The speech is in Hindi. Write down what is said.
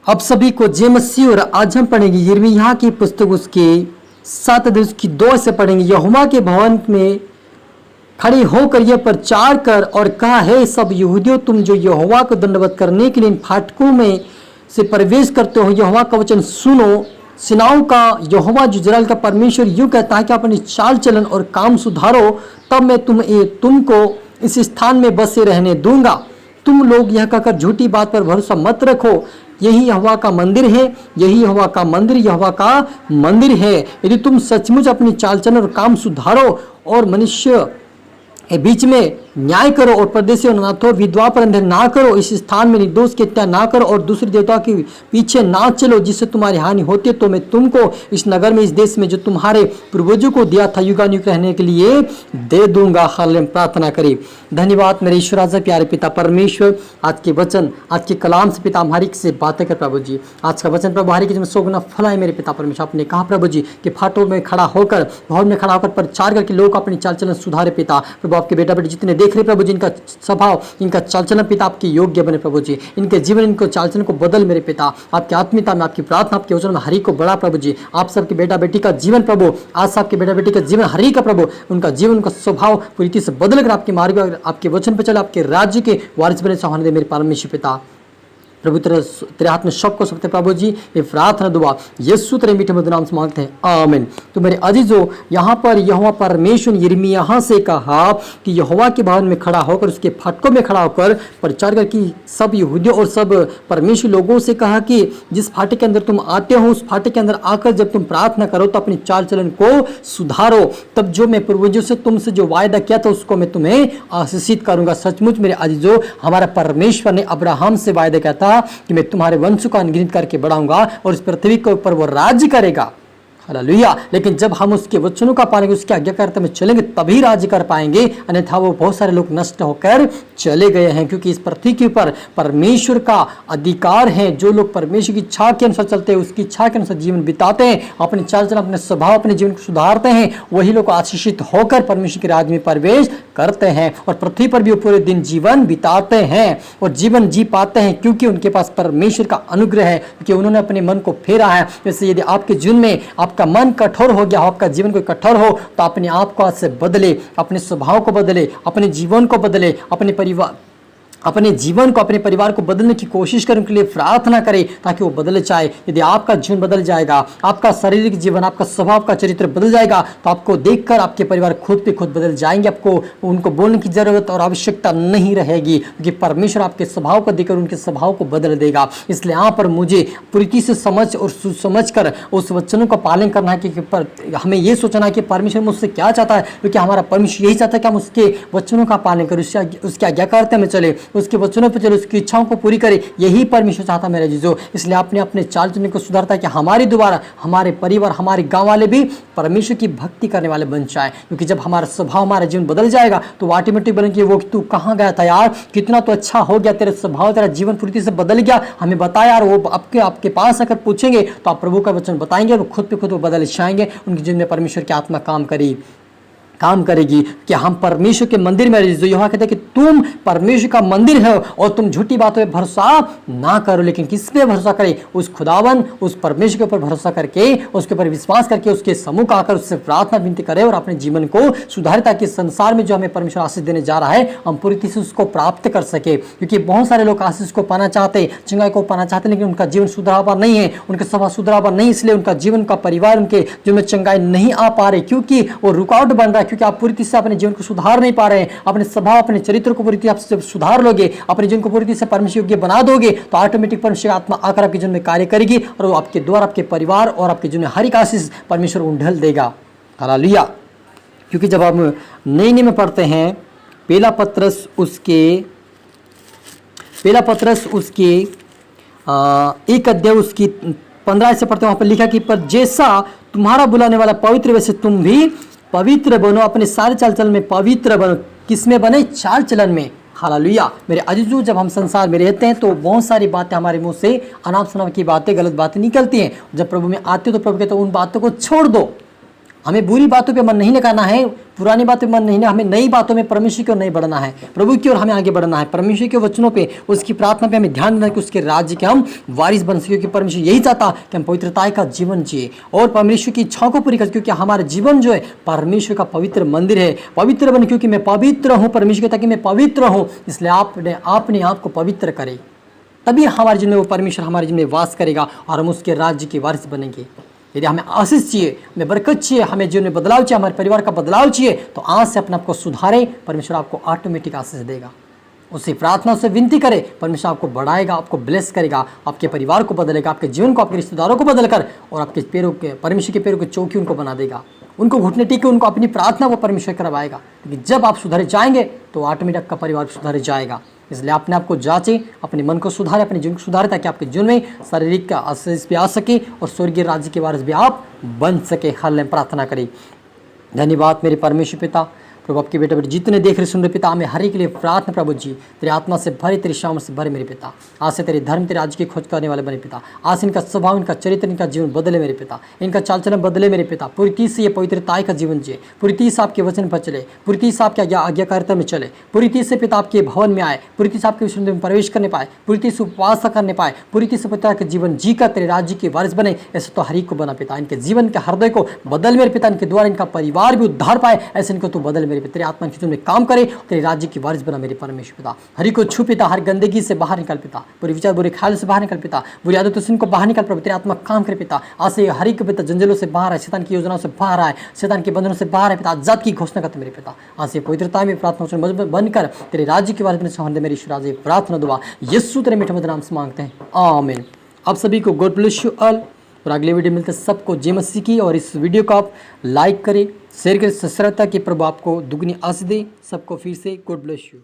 अब सभी को जय मसीह। और आज हम पढ़ेंगे यिर्मयाह की पुस्तक उसके 7 अध्याय की 2 से पढ़ेंगे। यहोवा के भवन में खड़े होकर यह प्रचार कर और कहा, है सब यहूदियों, तुम जो यहोवा को दंडवत करने के लिए इन फाटकों में से प्रवेश करते हो, यहोवा का वचन सुनो। सेनाओं का यहोवा जो इस्राएल का परमेश्वर यूं कहता है कि अपनी चाल चलन और काम सुधारो, तब मैं तुमको इस स्थान में बसे रहने दूंगा। तुम लोग यह कहकर झूठी बात पर भरोसा मत रखो, यही यहोवा का मंदिर है, यही यहोवा का मंदिर यहोवा का मंदिर है। यदि तुम सचमुच अपनी चाल चलन और काम सुधारो और मनुष्य के बीच में न्याय करो और परदेशी और अनाथों और विधवा पर अंधेर ना करो, इस स्थान में निर्दोष की हत्या ना करो और दूसरे देवताओं के पीछे ना चलो जिससे तुम्हारी हानि होती है, तो मैं तुमको इस नगर में, इस देश में जो तुम्हारे पूर्वजों को दिया था युगानुयुग रहने के लिए दे दूंगा। हालेलुया। प्रार्थना करें। धन्यवाद मेरे ईश्वर राजा प्यारे पिता परमेश्वर, आज के वचन, आज के कलाम से पिता हमारी से बातें कर प्रभु जी। आज का वचन प्रभु हमारी के 100 गुना फल है मेरे पिता परमेश्वर। आपने कहा प्रभु जी कि फाटों में खड़ा होकर, भवन में खड़ा होकर प्रचार करके लोग अपनी चाल चलन सुधारे पिता। प्रभु आपके बेटा बेटी जितने देख रहे प्रभु जी, इनका स्वभाव, इनका चाल चलन पिता आपके योग्य बने प्रभु जी। इनके जीवन, इनको चाल चलन को बदल मेरे पिता। आपकी आत्मीयता में, आपकी प्रार्थना, आपके वचन में हरि को बड़ा प्रभु जी। आप सबके बेटा बेटी का जीवन प्रभु, आज सबके बेटा बेटी का जीवन हरि का प्रभु, उनका जीवन, उनका स्वभाव पूरी रीति से बदल कर आपके मार्ग, आपके वचन पर चले, आपके राज्य के वारिस बने होने दे मेरे परमेश्वर पिता। प्रभु तेरे हाथ में सबको सकते प्रभु जी। ये प्रार्थना दुआ यीशु तेरे मीठे मधुर नाम से मांगते हैं, आमीन। तो मेरे अजीजों, यहाँ पर यहोवा परमेश्वर यिर्मयाह से कहा कि यहोवा के भवन में खड़ा होकर, उसके फाटकों में खड़ा होकर प्रचार कर कि सब यहूदियों और सब परमेश्वर लोगों से कहा कि जिस फाटक के अंदर तुम आते हो, उस फाटक के अंदर आकर जब तुम प्रार्थना करो तो अपनी चाल चलन को सुधारो, तब जो मैं पूर्वजों से तुमसे जो वायदा किया था उसको मैं तुम्हें आशीषित करूंगा। सचमुच मेरे अजीजों, हमारा परमेश्वर ने अब्राहम से वायदा किया था कि मैं तुम्हारे वंश को अनगिनत करके बढ़ाऊंगा और इस पृथ्वी के ऊपर वो राज्य करेगा। हालेलुया। लेकिन जब हम उसके वचनों का पालेंगे, उसके आज्ञाकारिता में चलेंगे, तभी राज्य कर पाएंगे, अन्यथा वो बहुत सारे लोग नष्ट होकर चले गए हैं। क्योंकि इस पृथ्वी के ऊपर परमेश्वर का अधिकार है। जो लोग परमेश्वर की इच्छा के अनुसार चलते हैं, उसकी इच्छा के अनुसार जीवन बिताते हैं, अपने चाल चलन, अपने स्वभाव, अपने जीवन को सुधारते हैं, वही लोग आशीषित होकर परमेश्वर के राज्य में प्रवेश करते हैं और पृथ्वी पर भी वो पूरे दिन जीवन बिताते हैं और जीवन जी पाते हैं, क्योंकि उनके पास परमेश्वर का अनुग्रह है, क्योंकि उन्होंने अपने मन को फेरा है। जैसे यदि आपके जीवन में आपका मन कठोर हो गया हो, आपका जीवन कोई कठोर हो, तो अपने आप को आज से बदले, अपने स्वभाव को बदले, अपने जीवन को बदले, अपने जीवन को, अपने परिवार को बदलने की कोशिश करें, उनके लिए प्रार्थना करें ताकि वो बदल जाए। यदि आपका जीवन बदल जाएगा, आपका शारीरिक जीवन, आपका स्वभाव का चरित्र बदल जाएगा, तो आपको देखकर आपके परिवार खुद पे खुद बदल जाएंगे। आपको उनको बोलने की जरूरत और आवश्यकता नहीं रहेगी, क्योंकि परमेश्वर आपके स्वभाव को देखकर उनके स्वभाव को बदल देगा। इसलिए यहाँ पर मुझे पूरी से समझ और समझ कर उस वचनों का पालन करना है कि हमें ये सोचना है कि परमेश्वर मुझसे क्या चाहता है, क्योंकि हमारा परमेश्वर यही चाहता है कि हम उसके वचनों का पालन करें, उसके आज्ञाकारिता में चले, उसके वचनों पर चले, उसकी इच्छाओं को पूरी करे। यही परमेश्वर चाहता मेरे जीजो। इसलिए आपने अपने चाल चलन को सुधारता है कि हमारे द्वारा हमारे परिवार, हमारे गांव वाले भी परमेश्वर की भक्ति करने वाले बन जाए। क्योंकि जब हमारा स्वभाव, हमारा जीवन बदल जाएगा, तो ऑटोमेटिक बनेंगे वो कि तू कहाँ गया था यार, कितना तो अच्छा हो गया, तेरे स्वभाव, तेरा जीवन पूरी से बदल गया, हमें बता यार। वो आपके पास अगर पूछेंगे तो आप प्रभु का वचन बताएंगे, वो खुद पे खुद वो बदल जाएंगे। उनके जीवन में परमेश्वर की आत्मा काम करेगी कि हम परमेश्वर के मंदिर में रहे। जो यहाँ कहते हैं कि तुम परमेश्वर का मंदिर हो और तुम झूठी बातों पे भरोसा ना करो, लेकिन किस पे भरोसा करें? उस खुदावन, उस परमेश्वर के ऊपर भरोसा करके, उसके ऊपर विश्वास करके, उसके सम्मुख आकर उससे प्रार्थना विनती करें और अपने जीवन को सुधारें, ताकि संसार में जो हमें परमेश्वर आशीष देने जा रहा है, हम पूरी तरह से उसको प्राप्त कर सके। क्योंकि बहुत सारे लोग आशीष को पाना चाहते, चंगाई को पाना चाहते, लेकिन उनका जीवन सुधरावा नहीं है, उनके स्वभाव सुधरावा नहीं, इसलिए उनका जीवन का परिवार, उनके जीवन में चंगाई नहीं आ पा रहे, क्योंकि वो रुकावट बन रहा है। क्योंकि आप पूरी तरह से अपने जीवन को सुधार नहीं पा रहे हैं, अपने स्वभाव, अपने चरित्र को पूरी तरह से सुधार लोगे, अपने जीवन को पूरी तरह से परमेश्वर योग्य बना दोगे, तो ऑटोमेटिक परमेश्वर की आत्मा आकर आपके जीवन में कार्य करेगी और वो आपके द्वारा, आपके परिवार और आपके जीवन में हर एक आशीष परमेश्वर उंडेल देगा। हालेलुया। क्योंकि जब हम नए नियम में पढ़ते हैं, पहला पत्रस उसके 1 अध्याय उसकी 15 से पढ़ते हैं। वहां पर लिखा कि पर जैसा तुम्हारा बुलाने वाला पवित्र, वैसे तुम भी पवित्र बनो, अपने सारे चाल चलन में पवित्र बनो। किसमें बने? चाल चलन में। हालेलुया। मेरे अजीजों, जब हम संसार में रहते हैं तो बहुत सारी बातें हमारे मुंह से, अनाप शनाप की बातें, गलत बातें निकलती हैं। जब प्रभु में आते हो तो प्रभु कहते उन बातों को छोड़ दो, हमें बुरी बातों पे मन नहीं लगाना है, पुरानी बातों पे मन नहीं, हमें नई बातों में परमेश्वर की ओर नहीं बढ़ना है, प्रभु की ओर हमें आगे बढ़ना है। परमेश्वर के वचनों पे, उसकी प्रार्थना पे हमें ध्यान देना कि उसके राज्य के हम वारिस बन सके, क्योंकि परमेश्वर यही चाहता कि हम पवित्रता का जीवन जिए और परमेश्वर की इच्छाओं को पूरी कर, क्योंकि हमारा जीवन जो है परमेश्वर का पवित्र मंदिर है। पवित्र बन, क्योंकि मैं पवित्र हूँ, परमेश्वर कहता कि मैं पवित्र हूँ, इसलिए आपने आप को पवित्र करें, तभी हमारे जीवन में वो परमेश्वर हमारे जीवन में वास करेगा और हम उसके राज्य के वारिस बनेंगे। यदि हमें आशीष चाहिए, हमें बरकत चाहिए, हमें जीवन में बदलाव चाहिए, हमारे परिवार का बदलाव चाहिए, तो आज से अपने आप को सुधारे, परमेश्वर आपको ऑटोमेटिक आशीष देगा। उससे प्रार्थना से विनती करे, परमेश्वर आपको बढ़ाएगा, आपको ब्लेस करेगा, आपके परिवार को बदलेगा, आपके जीवन को, आपके रिश्तेदारों को बदलकर और आपके पैरों के, परमेश्वर के पैरों की चौकी उनको बना देगा, उनको घुटने टेके उनको अपनी प्रार्थना को परमेश्वर करवाएगा। क्योंकि जब आप सुधरे जाएंगे तो ऑटोमेटिक आपका परिवार सुधर जाएगा। इसलिए अपने आप को जांचें, अपने मन को सुधारें, अपने जीवन को सुधारें, ताकि आपके जीवन में शारीरिक का आशीष भी आ सके और स्वर्गीय राज्य के वारिस भी आप बन सके। हाल प्रार्थना करें। धन्यवाद मेरे परमेश्वर पिता, प्रभु आपके बेटे बेटे जितने देख रहे सुन रहे पिता, हमें हर एक के लिए प्रार्थना प्रभु जी, तेरी आत्मा से भरे, तेरी शाम से भरे मेरे पिता। आज से तेरे धर्म, तेरे राज्य की खोज करने वाले बने पिता। आज इनका स्वभाव, इनका चरित्र, इनका जीवन बदले मेरे पिता, इनका चाल चलन बदले मेरे पिता। पूरी तीस से ये पवित्रता का जीवन जिए, पूरी तीस आपके वचन पर चले, पूरी तीस आपके आज्ञाकारिता में चले, पूरी तीस से पिता आपके भवन में आए, पूरी तीस आपके विश्व में प्रवेश करने पाए, पूरी तीस उपवास करने पाए, पूरी तीस पिता के जीवन जीकर तेरे राज्य के वारिस बने। ऐसे तो हर एक को बना पिता, इनके जीवन के हृदय को बदल मेरे पिता, इनके द्वारा इनका परिवार भी उद्धार पाए, ऐसे इनको तू बदल मेरे पिता। तेरे आत्मा की काम करे, तेरे राज्य की वारिस बना मेरे परमेश्वर पिता। हरि को छू पिता, हर गंदगी से बाहर निकल पिता, बुरे विचार बुरे ख्याल से बाहर निकल पिता, बुरी आदतों से इनको बाहर निकल प्रभु। तेरे आत्मा काम करे पिता, आज से हरि को पिता जंजलों से बाहर है, शैतान की योजनाओं से बाहर आए, शैतान के बंधनों से बाहर है पिता। आजाद की घोषणा करते मेरे पिता, आज से पवित्रता में प्रार्थना बनकर तेरे राज्य के वारिस बने मेरी ईश्वर। प्रार्थना दुआ यीशु तेरे मीठे मधुर नाम से मांगते हैं, आमीन। आप सभी को गॉड ब्लेस यू ऑल, और अगले वीडियो मिलते सबको जय मसीह की। और इस वीडियो को आप लाइक करें, शेयर करें, सब्सक्राइब, ताकि प्रभु आपको दुगनी आशीष दे। सबको फिर से गॉड ब्लेस यू।